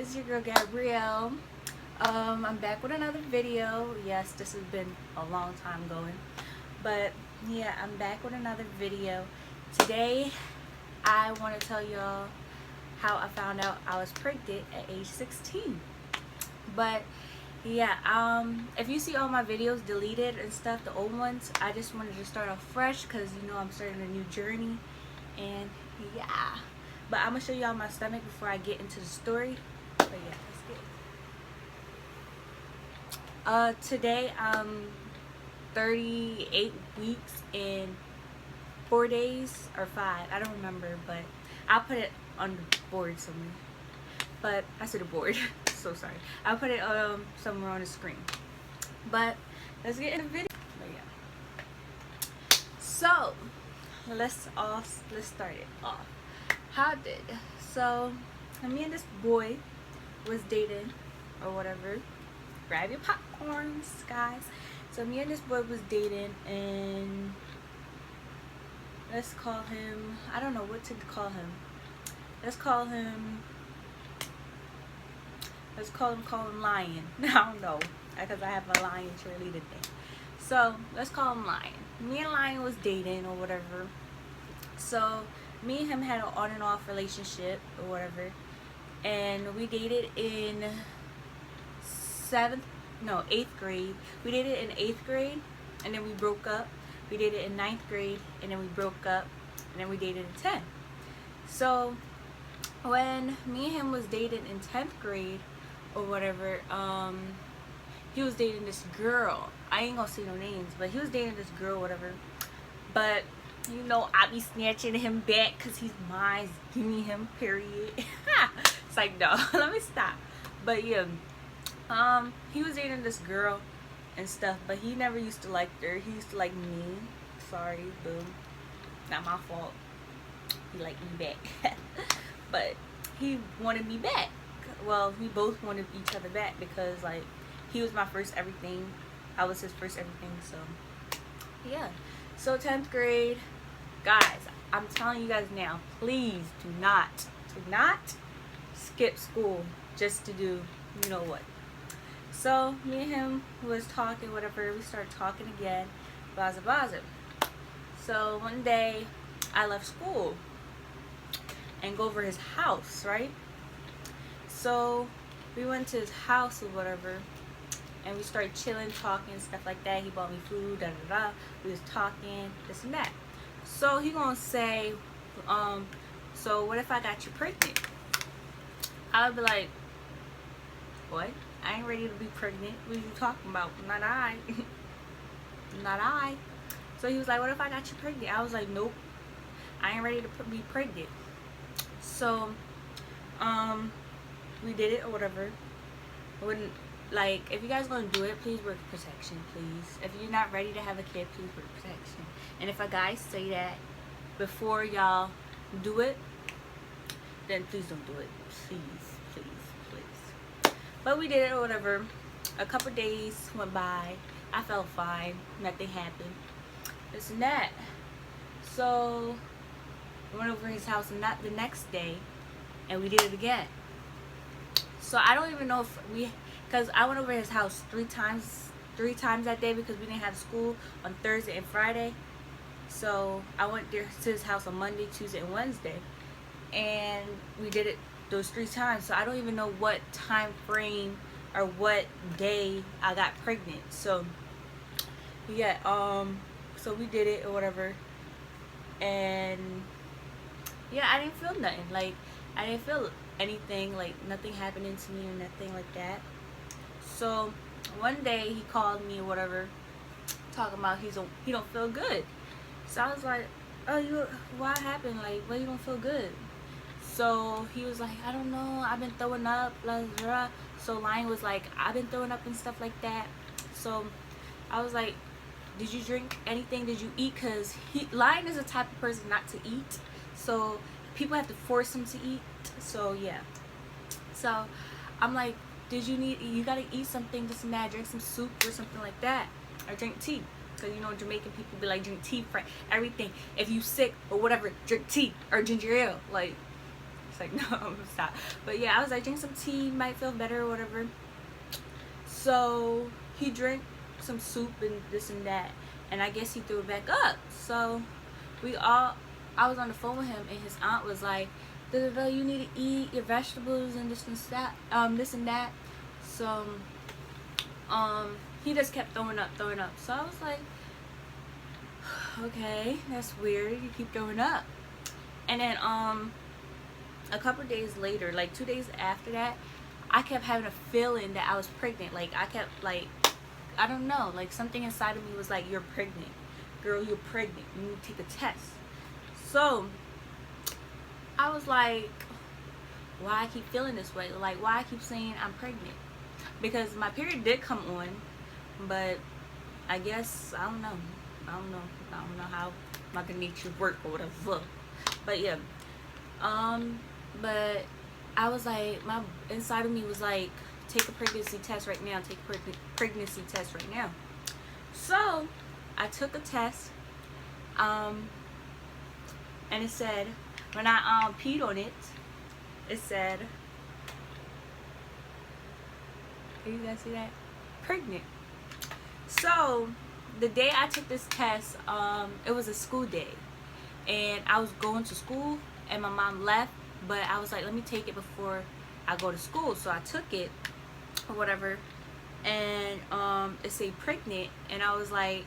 it's your girl Gabrielle. I'm back with another video. Yes, this has been a long time going, but yeah, I'm back with another video. Today, I want to tell y'all how I found out I was pregnant at age 16. But yeah, if you see all my videos deleted and stuff, the old ones, I just wanted to start off fresh because I'm starting a new journey, and yeah. But I'm gonna show y'all my stomach before I get into the story. But yeah, let's get it. Today I'm 38 weeks and 4 days or 5. I don't remember, but I'll put it on the board somewhere. But I said the board. So sorry. I'll put it somewhere on the screen. But let's get in the video. But yeah. So let's start it off. So me and this boy was dating or whatever. Grab your popcorns, guys. So me and this boy was dating, and let's call him, I don't know what to call him. Let's call him Lion. I don't know, because I have a Lion cheerleader thing. So let's call him Lion. Me and Lion was dating or whatever. So me and him had an on and off relationship or whatever, and we dated in 8th grade. We dated in 8th grade, and then we broke up. We dated in 9th grade, and then we broke up, and then we dated in 10th. So when me and him was dating in 10th grade or whatever, he was dating this girl. I ain't gonna say no names, but he was dating this girl or whatever. But I be snatching him back because he's mine. Give me him, period. It's like, no, let me stop. But yeah, he was dating this girl and stuff, but he never used to like her. He used to like me. Sorry, boo. Not my fault. He liked me back. But he wanted me back. Well, we both wanted each other back because, like, he was my first everything. I was his first everything, so yeah. So 10th grade, guys, I'm telling you guys now, please do not skip school just to do what. So me and him was talking, whatever. We started talking again, blah blah. So one day I left school and go over his house, right? So we went to his house or whatever, and we started chilling, talking, stuff like that. He bought me food, da da da. We was talking, this and that. So he gonna say, so what if I got you pregnant? I would be like, what? I ain't ready to be pregnant. What are you talking about? Not I. Not I. So he was like, what if I got you pregnant? I was like, nope. I ain't ready to be pregnant. So, we did it or whatever. If you guys gonna do it, please wear protection, please. If you're not ready to have a kid, please wear protection. And if a guy say that before y'all do it, then please don't do it. Please. But we did it or whatever. A couple days went by. I felt fine. Nothing happened. This and that. So we went over his house, and not the next day, and we did it again. So I don't even know because I went over his house three times that day because we didn't have school on Thursday and Friday. So I went there to his house on Monday, Tuesday, and Wednesday, and we did it those 3 times. So I don't even know what time frame or what day I got pregnant. So yeah, so we did it or whatever, and yeah, I didn't feel nothing. Like, I didn't feel anything, like nothing happening to me or nothing like that. So one day he called me or whatever, talking about he don't feel good. So I was like, oh, what happened? Like, why you don't feel good? So he was like, I don't know, I've been throwing up, blah blah blah. So Lion was like, I've been throwing up and stuff like that. So I was like, did you drink anything? Did you eat? Because Lion is the type of person not to eat. So people have to force him to eat. So yeah. So I'm like, you gotta eat something, this and that, drink some soup or something like that, or drink tea. Because Jamaican people be like, drink tea for everything. If you sick or whatever, drink tea or ginger ale. Like, like, no, I'm gonna stop. But yeah, I was like, drink some tea, might feel better or whatever. So he drank some soup and this and that, and I guess he threw it back up. So I was on the phone with him, and his aunt was like, you need to eat your vegetables and this and that. So he just kept throwing up. So I was like, okay, that's weird, you keep throwing up. And then a couple days later, like 2 days after that, I kept having a feeling that I was pregnant. Like I kept, like, I don't know, like something inside of me was like, you're pregnant, girl, you're pregnant, you need to take a test. So I was like, why I keep feeling this way? Like, why I keep saying I'm pregnant? Because my period did come on, but I guess, I don't know how Mother Nature work or whatever. But yeah, but I was like, my inside of me was like, take a pregnancy test right now, take a pregnancy test right now. So I took a test, and it said, when I peed on it, it said, can you guys see that? Pregnant. So the day I took this test, it was a school day, and I was going to school, and my mom left, but I was like, let me take it before I go to school. So I took it or whatever, and it said pregnant, and I was like,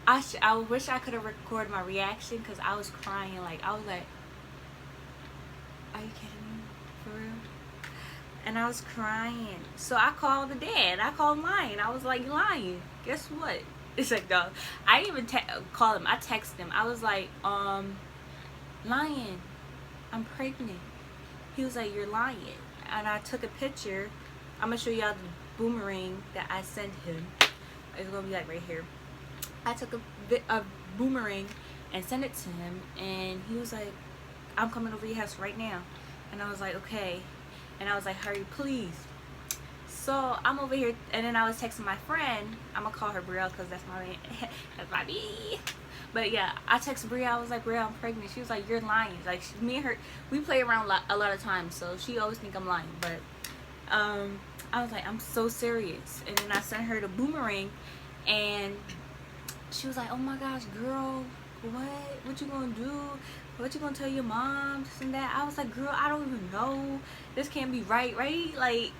I wish I could have recorded my reaction, because I was crying. Like, I was like, are you kidding me? For real? And I was crying. So I called the dad. I called Lion. I was like, Lion, guess what? It's like, no, I didn't even call him. I texted him. I was like, Lion, I'm pregnant. He was like, you're lying. And I took a picture. I'm gonna show y'all the boomerang that I sent him. It's gonna be like right here. I took a boomerang and sent it to him, and he was like, I'm coming over your house right now. And I was like, okay. And I was like, hurry, please. So I'm over here, and then I was texting my friend. I'm gonna call her Brielle, because that's my bee. But yeah, I texted Brielle. I was like, Brielle, I'm pregnant. She was like, you're lying. Like, me and her, we play around a lot of times, so she always think I'm lying. But I was like, I'm so serious. And then I sent her the boomerang, and she was like, oh my gosh, girl, what you gonna do? What you gonna tell your mom, this and that? I was like, girl, I don't even know. This can't be right? Like,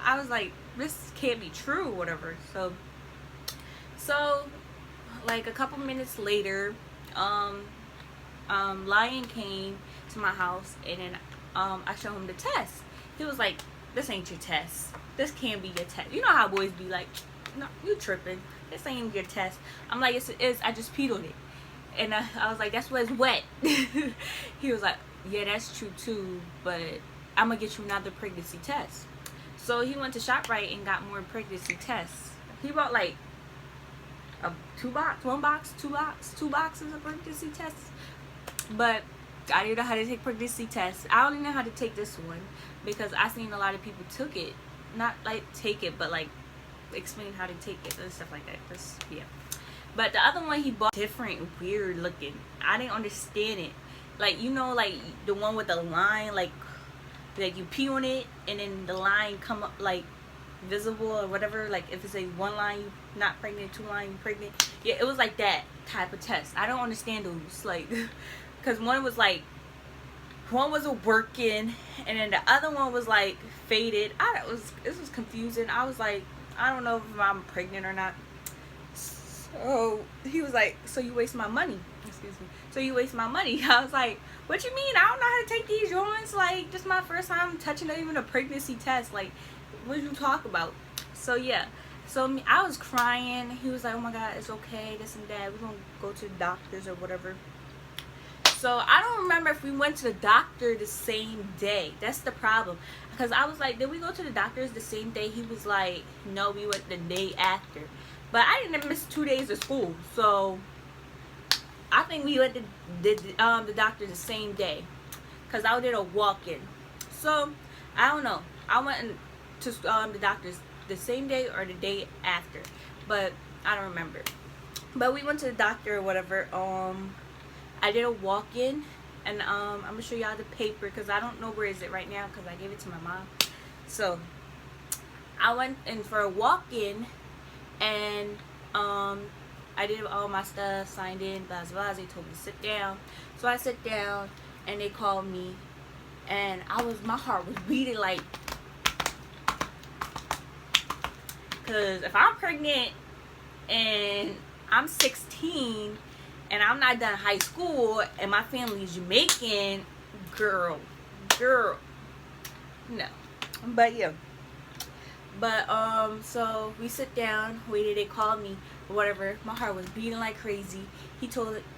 I was like, this can't be true, whatever. So like a couple minutes later, Lion came to my house, and then I showed him the test. He was like, this ain't your test. This can't be your test. You know how boys be like, no, you tripping. This ain't your test. I'm like, it is. I just peed on it. And I was like, that's why it's wet. He was like, yeah, that's true too, but I'm gonna get you another pregnancy test. So he went to ShopRite and got more pregnancy tests. He bought like two boxes of pregnancy tests. But I didn't know how to take pregnancy tests. I don't even know how to take this one, because I seen a lot of people took it. Not like take it, but like explain how to take it and stuff like that. Just, yeah. But the other one he bought different, weird looking. I didn't understand it. Like, you know, like the one with the line, like you pee on it and then the line come up like visible or whatever. Like if it's a one line you not pregnant, two line you pregnant. Yeah, it was like that type of test. I don't understand those, like, because one was working, and then the other one was like faded. This was confusing. I was like, I don't know if I'm pregnant or not. So he was like, so you waste my money. Excuse me. So you waste my money. I was like, what you mean? I don't know how to take these joints. Like, this is my first time touching even a pregnancy test. Like, what did you talk about? So yeah. So I was crying. He was like, oh my God, it's okay, this and that. We're going to go to the doctors or whatever. So I don't remember if we went to the doctor the same day. That's the problem. Because I was like, did we go to the doctors the same day? He was like, no, we went the day after. But I didn't miss 2 days of school. So I think we went to the doctor the same day. Because I did a walk-in. So I don't know. I went to the doctors the same day or the day after. But I don't remember. But we went to the doctor or whatever. I did a walk-in, And I'm gonna show y'all the paper because I don't know where is it right now because I gave it to my mom. So I went in for a walk-in, and I did all my stuff, signed in, blah blah. They told me to sit down, so I sit down, and they called me, and my heart was beating like, because if I'm pregnant and I'm 16 and I'm not done high school and my family is Jamaican, girl, no. But yeah. But so we sit down, waited, they called me or whatever. My heart was beating like crazy.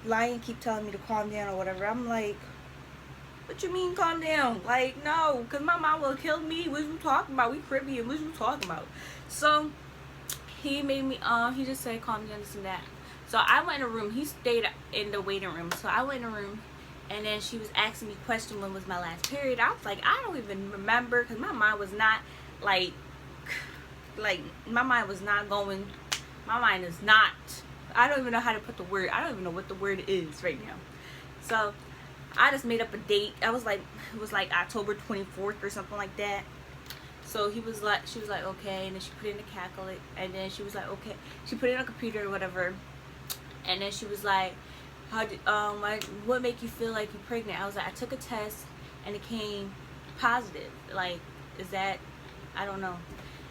Lion keep telling me to calm down or whatever. I'm like, what you mean calm down? Like, no, because my mom will kill me. What you talking about? We Caribbean. What you talking about? So he made me he just said calm down, this and that. So I went in a room. He stayed in the waiting room. So I went in a room, and then she was asking me question, when was my last period. I was like, I don't even remember, because my mind was not like my mind was not going. My mind is not. I don't even know how to put the word. I don't even know what the word is right now. So I just made up a date. It was like October 24th or something like that. So she was like, okay, and then she put it in the calculator, and then she was like, okay, she put it in a computer or whatever, and then she was like, what make you feel like you're pregnant? I was like, I took a test and it came positive. Like, is that, I don't know,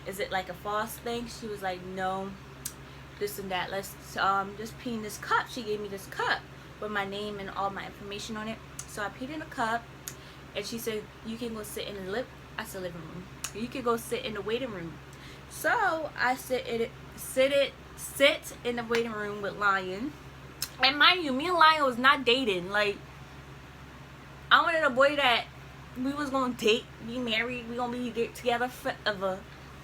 is it like a false thing? She was like, no, this and that. Let's just pee in this cup. She gave me this cup with my name and all my information on it. So I peed in a cup, and she said, you can go sit in the living room. You can go sit in the waiting room. So I sit in the waiting room with Lion. And mind you, me and Lion was not dating. Like, I wanted a boy that we was gonna date, be married, we gonna be together forever.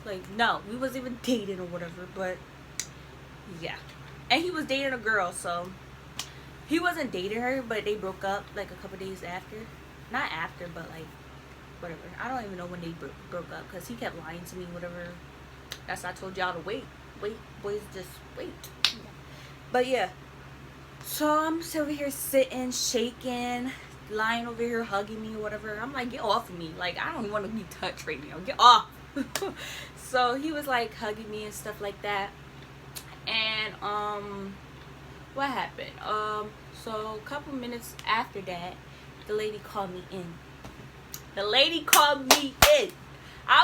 Like, no, we wasn't even dating or whatever. But yeah, and he was dating a girl, so he wasn't dating her, but they broke up like a couple days after. Not after, but like whatever. I don't even know when they broke up, because he kept lying to me, whatever. That's why I told y'all to wait, boys, just wait. Yeah. But yeah, so I'm just over here sitting, shaking, lying over here hugging me or whatever. I'm like, get off of me. Like, I don't even want to be touched right now. Get off. So he was like hugging me and stuff like that. And what happened? So a couple minutes after that, the lady called me in. I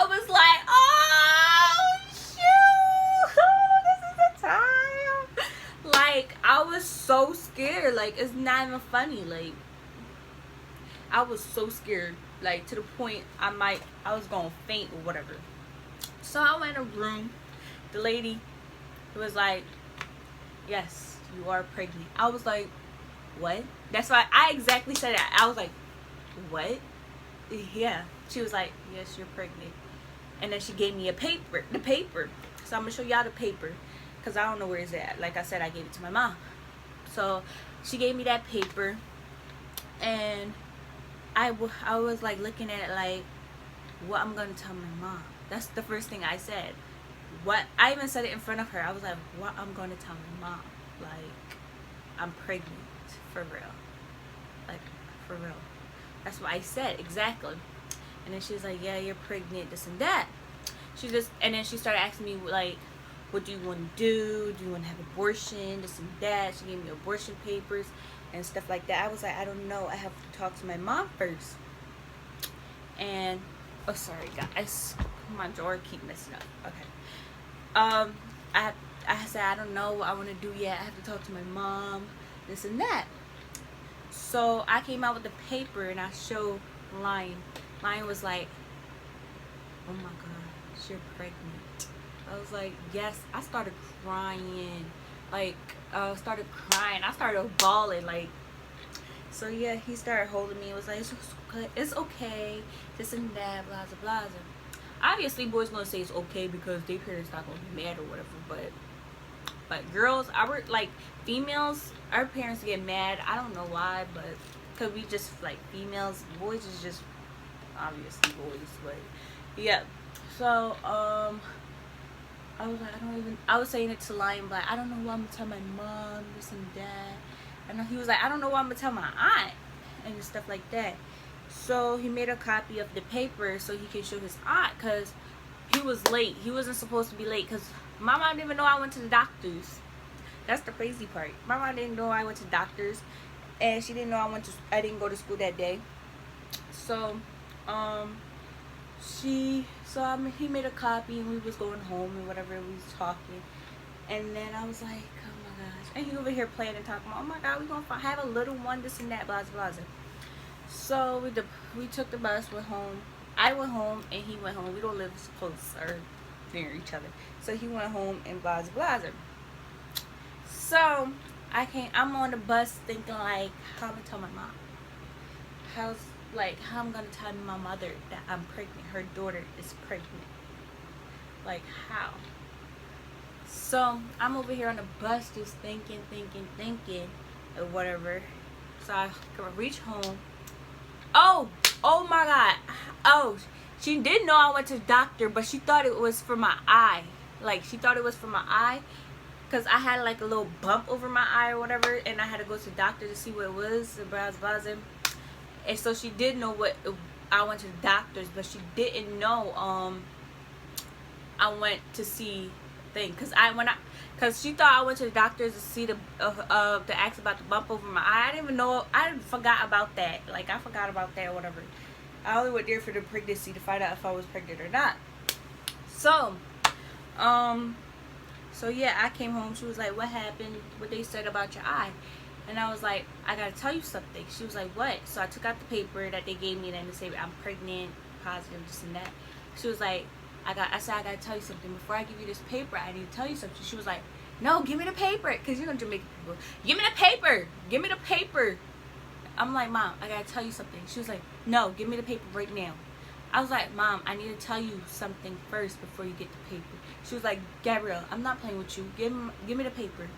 was like, oh shoot, this is the time. Like, I was so scared. Like, it's not even funny. Like, I was so scared, like, to the point I was gonna faint or whatever. So I went in a room. The lady was like, yes, you are pregnant. I was like, what? That's why I exactly said it. I was like, what? Yeah. She was like, yes, you're pregnant. And then she gave me the paper. So I'm gonna show y'all the paper, because I don't know where it's at. Like I said, I gave it to my mom. So she gave me that paper, and I was like looking at it like, what I'm gonna tell my mom. That's the first thing I said. What, I even said it in front of her. I was like, what I'm gonna tell my mom. Like, I'm pregnant, for real. Like, for real. That's what I said, exactly. And then she was like, yeah, you're pregnant, this and that. And then she started asking me, like, what do you want to do? Do you want to have abortion, this and that? She gave me abortion papers and stuff like that. I was like, I don't know. I have to talk to my mom first. And, oh, sorry, guys. My drawer keep messing up. Okay. I said, I don't know what I want to do yet. I have to talk to my mom, this and that. So I came out with the paper and I showed Lion. Lion was like, oh my gosh, you're pregnant. I was like, yes. I started crying. Like, I started bawling. Like, so yeah, he started holding me. It was like, it's okay, this and that, blah blah blah. Obviously, boys gonna say it's okay because their parents not gonna be mad or whatever. But girls, females, our parents get mad. I don't know why, but because we just like females. Boys is just obviously boys. But yeah. So I was like, I was saying it to Lion, but I don't know what I'm gonna tell my mom, this and that. And he was like, I don't know what I'm gonna tell my aunt. and stuff like that. So he made a copy of the paper so he could show his aunt, because he was late. He wasn't supposed to be late, because my mom didn't even know I went to the doctor's. That's the crazy part. My mom didn't know I went to the doctor's, and she didn't know I didn't go to school that day. So he made a copy, and we was going home and whatever, we was talking. And then I was like, oh my gosh. And he over here playing and talking about, oh my God, we gonna have a little one, this and that, blah, blah, blah. So we took the bus, went home. I went home and he went home. We don't live close or near each other. So he went home and blah, blah, blah. So I'm on the bus thinking like, how I'm gonna tell my mom? How I'm gonna tell my mother that I'm pregnant, her daughter is pregnant. Like, how? So I'm over here on the bus just thinking or whatever. So I reach home. Oh my God. Oh, she did know I went to the doctor, but she thought it was for my eye. Like, she thought it was for my eye, because I had like a little bump over my eye or whatever, and I had to go to the doctor to see what it was. And so she did know I went to the doctor's, but she didn't know I went to see thing, because she thought I went to the doctor's to see to ask about the bump over my eye. I didn't even know. I forgot about that. Like, I forgot about that or whatever. I only went there for the pregnancy to find out if I was pregnant or not. So yeah, I came home. She was like, what happened? What they said about your eye? And I was like, I gotta tell you something. She was like, what? So I took out the paper that they gave me, and they said I'm pregnant, positive, this and that. She was like, I said, I gotta tell you something. Before I give you this paper, I need to tell you something. She was like, no, give me the paper. Because you know Jamaican people. Give me the paper. Give me the paper. I'm like, Mom, I gotta tell you something. She was like, no, give me the paper right now. I was like, Mom, I need to tell you something first before you get the paper. She was like, Gabrielle, I'm not playing with you. Give me the paper.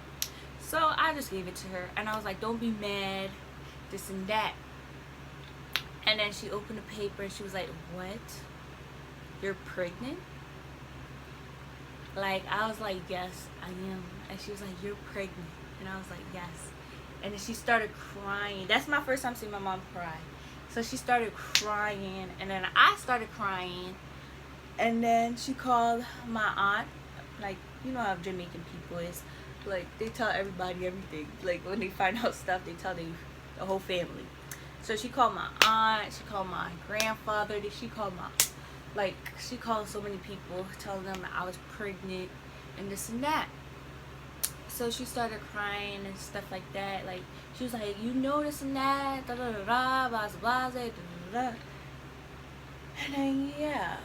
So I just gave it to her. And I was like, don't be mad, this and that. And then she opened the paper and she was like, what? You're pregnant? Like, I was like, yes, I am. And she was like, you're pregnant. And I was like, yes. And then she started crying. That's my first time seeing my mom cry. So she started crying, and then I started crying. And then she called my aunt. Like, you know how Jamaican people is. Like, they tell everybody everything. Like, when they find out stuff, they tell the whole family. So she called my aunt. She called my grandfather. She called she called so many people, telling them that I was pregnant and this and that. So she started crying and stuff like that. Like, she was like, you know, this and that, da da da da, blah blah da da da. And then, yeah,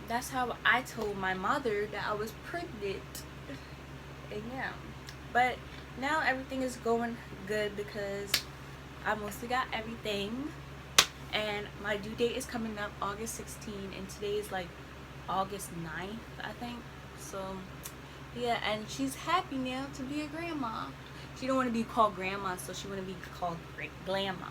that's how I told my mother that I was pregnant. And yeah, but now everything is going good because I mostly got everything. And my due date is coming up August 16th, and today is like August 9th, I think. So yeah, and she's happy now to be a grandma. She don't want to be called grandma, so she want to be called grandma.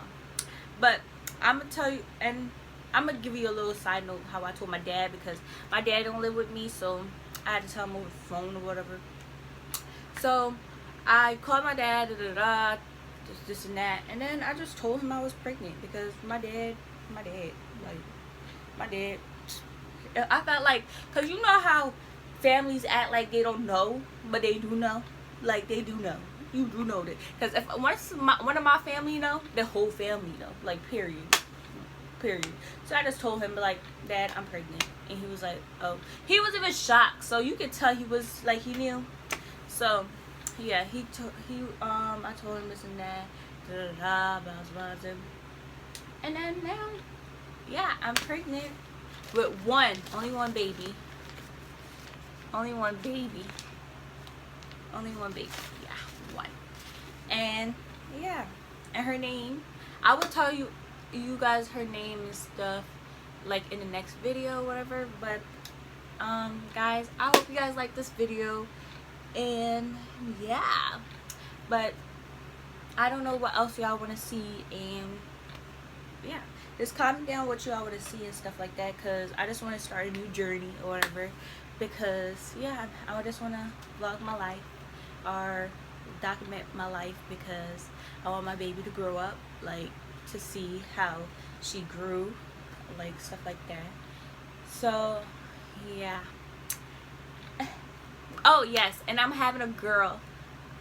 But I'm gonna tell you, and I'm gonna give you a little side note how I told my dad, because my dad don't live with me, so I had to tell him over the phone or whatever. So I called my dad, this and that, and then I just told him I was pregnant, because my dad, I felt like, because you know how families act like they don't know, but they do know. Like, they do know. You do know that. Because if one of my family know, the whole family know. Like, period. So I just told him, like, Dad, I'm pregnant. And he was like, oh. He was even shocked. So you could tell he was, like, he knew. So yeah, I told him this and that, blah, blah, blah. And then now, yeah, I'm pregnant with only one baby. Only one baby, yeah, one. And yeah, and her name, I will tell you guys her name and stuff, like, in the next video or whatever. But guys, I hope you guys like this video. And yeah, but I don't know what else y'all want to see. And yeah, just comment down what y'all want to see and stuff like that, because I just want to start a new journey or whatever. Because yeah, I just want to vlog my life or document my life, because I want my baby to grow up like to see how she grew, like stuff like that. So yeah. Oh yes, and I'm having a girl.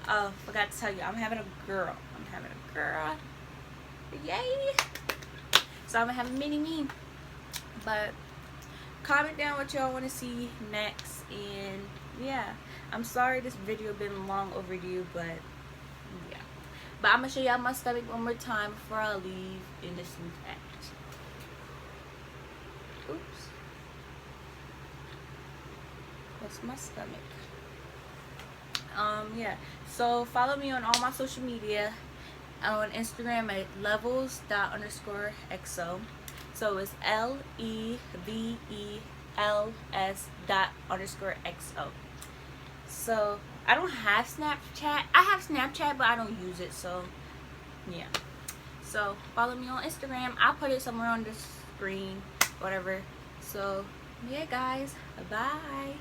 Oh, forgot to tell you, I'm having a girl. Yay! So I'm gonna have a mini me. But comment down what y'all want to see next, and yeah, I'm sorry this video been long overdue, but yeah. But I'm gonna show y'all my stomach one more time before I leave in this new act. Oops. That's my stomach. Yeah, so follow me on all my social media. On Instagram at levels._xo. So it's LEVELS._XO. So I don't have Snapchat. I have Snapchat, but I don't use it. So yeah. So follow me on Instagram. I'll put it somewhere on the screen, whatever. So yeah, guys. Bye.